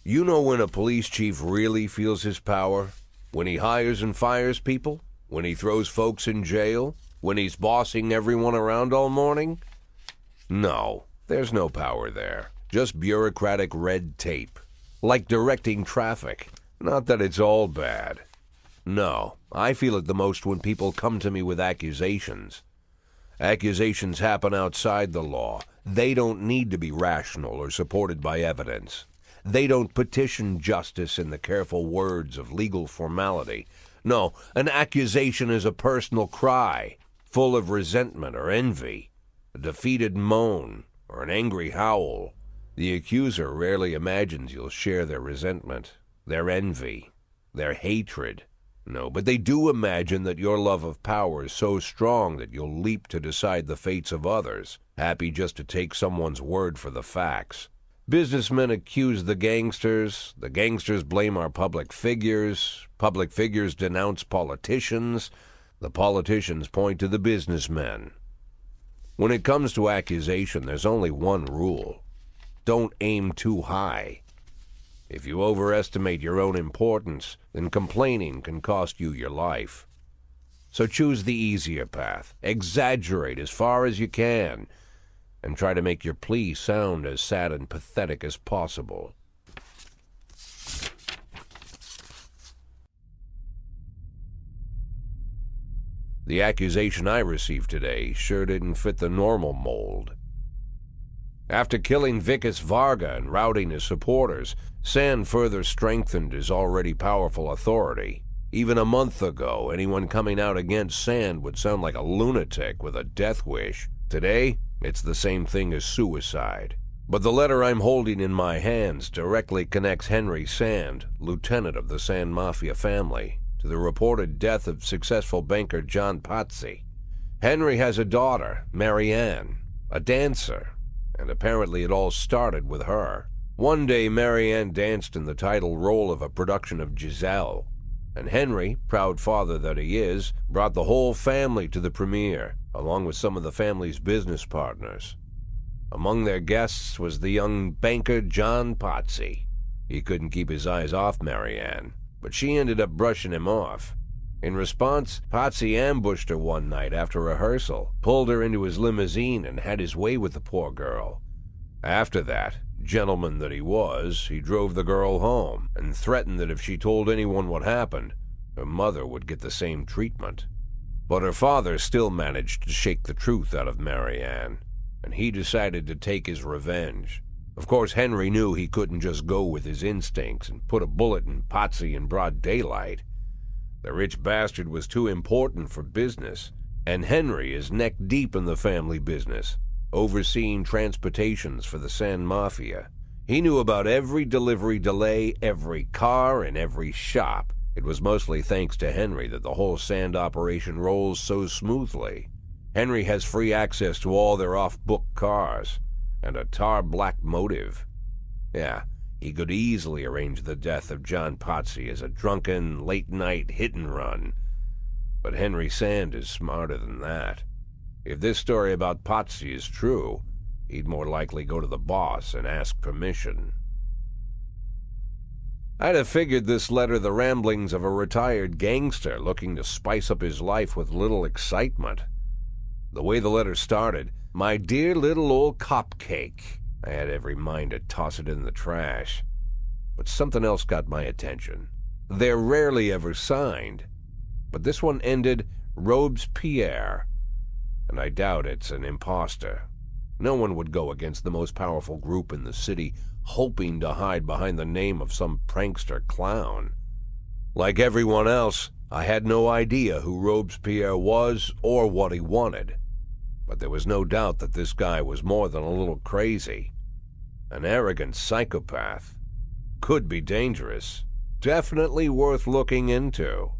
You know when a police chief really feels his power? When he hires and fires people? When he throws folks in jail? When he's bossing everyone around all morning? No, there's no power there. Just bureaucratic red tape. Like directing traffic. Not that it's all bad. No, I feel it the most when people come to me with accusations. Accusations happen outside the law. They don't need to be rational or supported by evidence. They don't petition justice in the careful words of legal formality. No, an accusation is a personal cry, full of resentment or envy, a defeated moan, or an angry howl. The accuser rarely imagines you'll share their resentment, their envy, their hatred. No, but they do imagine that your love of power is so strong that you'll leap to decide the fates of others, happy just to take someone's word for the facts. Businessmen accuse the gangsters blame our public figures denounce politicians, the politicians point to the businessmen. When it comes to accusation, there's only one rule. Don't aim too high. If you overestimate your own importance, then complaining can cost you your life. So choose the easier path. Exaggerate as far as you can, and try to make your plea sound as sad and pathetic as possible. The accusation I received today sure didn't fit the normal mold. After killing Vikas Varga and routing his supporters, Sand further strengthened his already powerful authority. Even a month ago, anyone coming out against Sand would sound like a lunatic with a death wish. Today, it's the same thing as suicide. But the letter I'm holding in my hands directly connects Henry Sand, lieutenant of the Sand Mafia family, to the reported death of successful banker John Pazzi. Henry has a daughter, Marianne, a dancer, and apparently it all started with her. One day, Marianne danced in the title role of a production of Giselle, and Henry, proud father that he is, brought the whole family to the premiere, along with some of the family's business partners. Among their guests was the young banker John Pazzi. He couldn't keep his eyes off Marianne, but she ended up brushing him off. In response, Pazzi ambushed her one night after rehearsal, pulled her into his limousine, and had his way with the poor girl. After that, gentleman that he was, he drove the girl home and threatened that if she told anyone what happened, her mother would get the same treatment. But her father still managed to shake the truth out of Marianne, and he decided to take his revenge. Of course, Henry knew he couldn't just go with his instincts and put a bullet in Pazzi in broad daylight. The rich bastard was too important for business, and Henry is neck-deep in the family business, overseeing transportations for the Sand Mafia. He knew about every delivery delay, every car, and every shop. It was mostly thanks to Henry that the whole Sand operation rolls so smoothly. Henry has free access to all their off-book cars, and a tar-black motive. Yeah, he could easily arrange the death of John Pazzi as a drunken, late-night hit-and-run. But Henry Sand is smarter than that. If this story about Pazzi is true, he'd more likely go to the boss and ask permission. I'd have figured this letter the ramblings of a retired gangster looking to spice up his life with little excitement. The way the letter started, "My dear little old cupcake," I had every mind to toss it in the trash. But something else got my attention. They're rarely ever signed, but this one ended Robespierre, and I doubt it's an imposter. No one would go against the most powerful group in the city, hoping to hide behind the name of some prankster clown. Like everyone else, I had no idea who Robespierre was or what he wanted. But there was no doubt that this guy was more than a little crazy. An arrogant psychopath. Could be dangerous. Definitely worth looking into.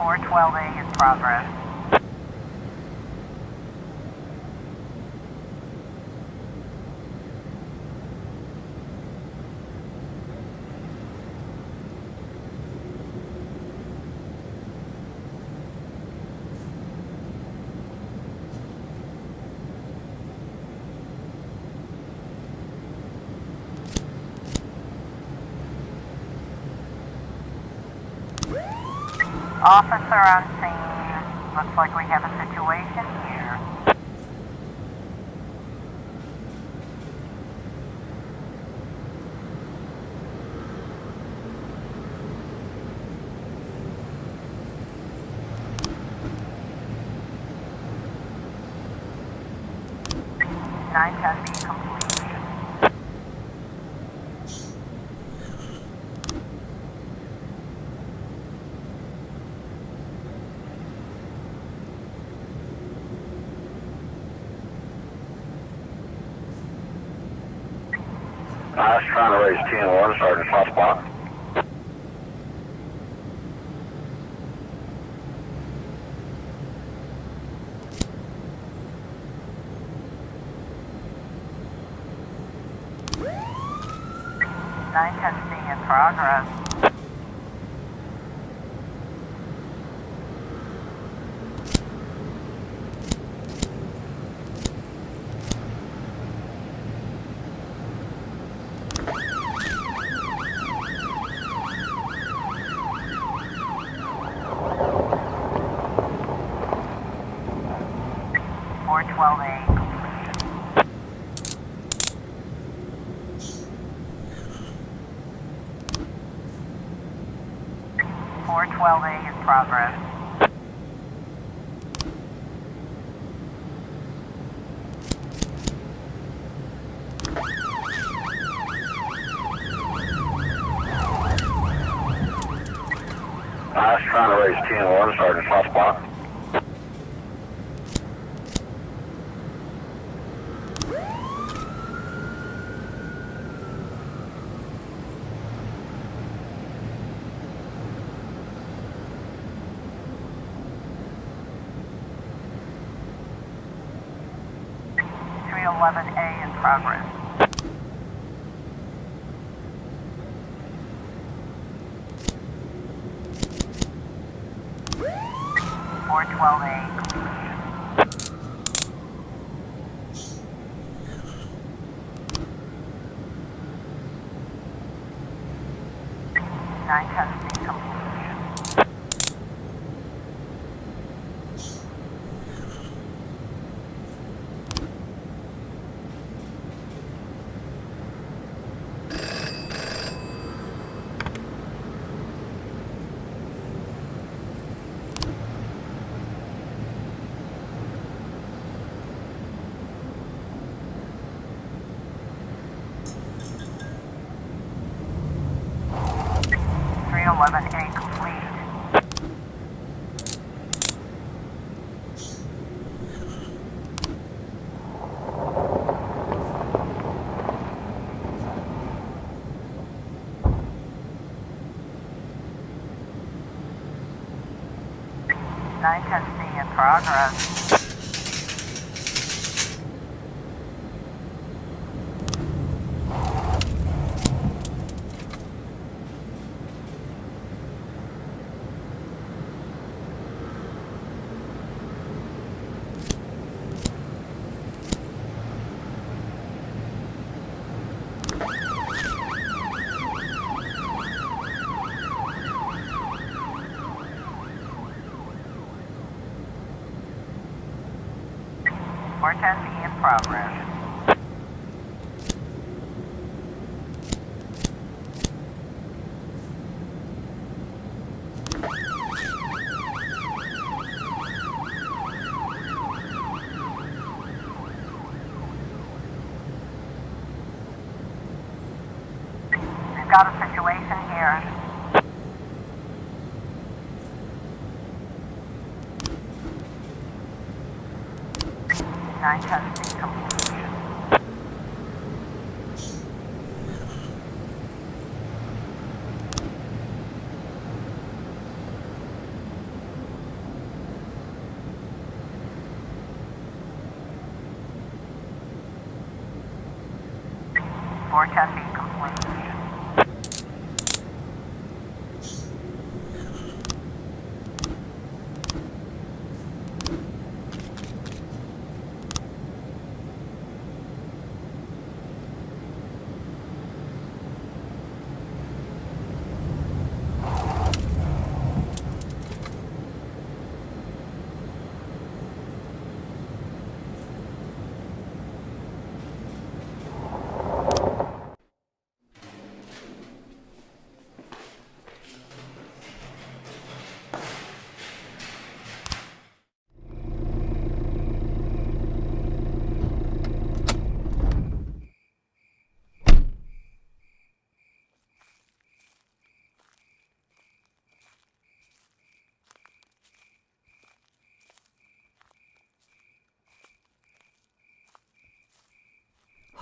412A in progress. Officer on scene. Looks like we have a situation here. Nine 10B complete. I was trying to raise 10-1, Sergeant Hotspot. Nine 10C in progress. A in progress. I was trying to raise 10-1, Sergeant Hotspot. A in progress. A completion. 910C completion. A complete. Nine 10C in progress. More 10B in progress. We've got a situation here. Nine 10C completion. 410 be complete.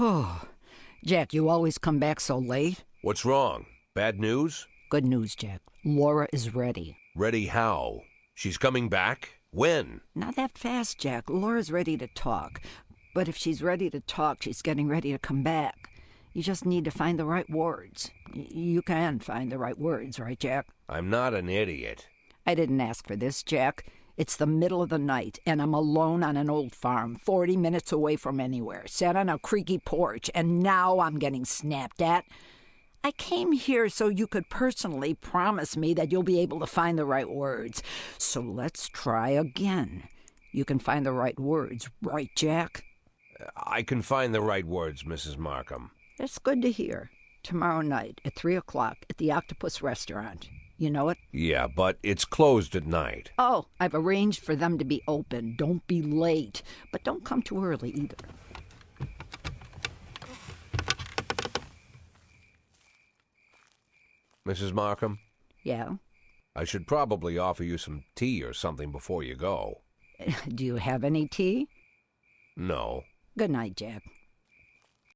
Oh, Jack, you always come back so late. What's wrong? Bad news? Good news, Jack. Laura is ready. Ready how? She's coming back? When? Not that fast, Jack. Laura's ready to talk. But if she's ready to talk, she's getting ready to come back. You just need to find the right words. You can find the right words, right, Jack? I'm not an idiot. I didn't ask for this, Jack. It's the middle of the night, and I'm alone on an old farm, 40 minutes away from anywhere, sat on a creaky porch, and now I'm getting snapped at. I came here so you could personally promise me that you'll be able to find the right words. So let's try again. You can find the right words, right, Jack? I can find the right words, Mrs. Markham. That's good to hear. Tomorrow night at 3 o'clock at the Octopus Restaurant. You know it? Yeah, but it's closed at night. Oh, I've arranged for them to be open. Don't be late. But don't come too early either. Mrs. Markham? Yeah? I should probably offer you some tea or something before you go. Do you have any tea? No. Good night, Jack.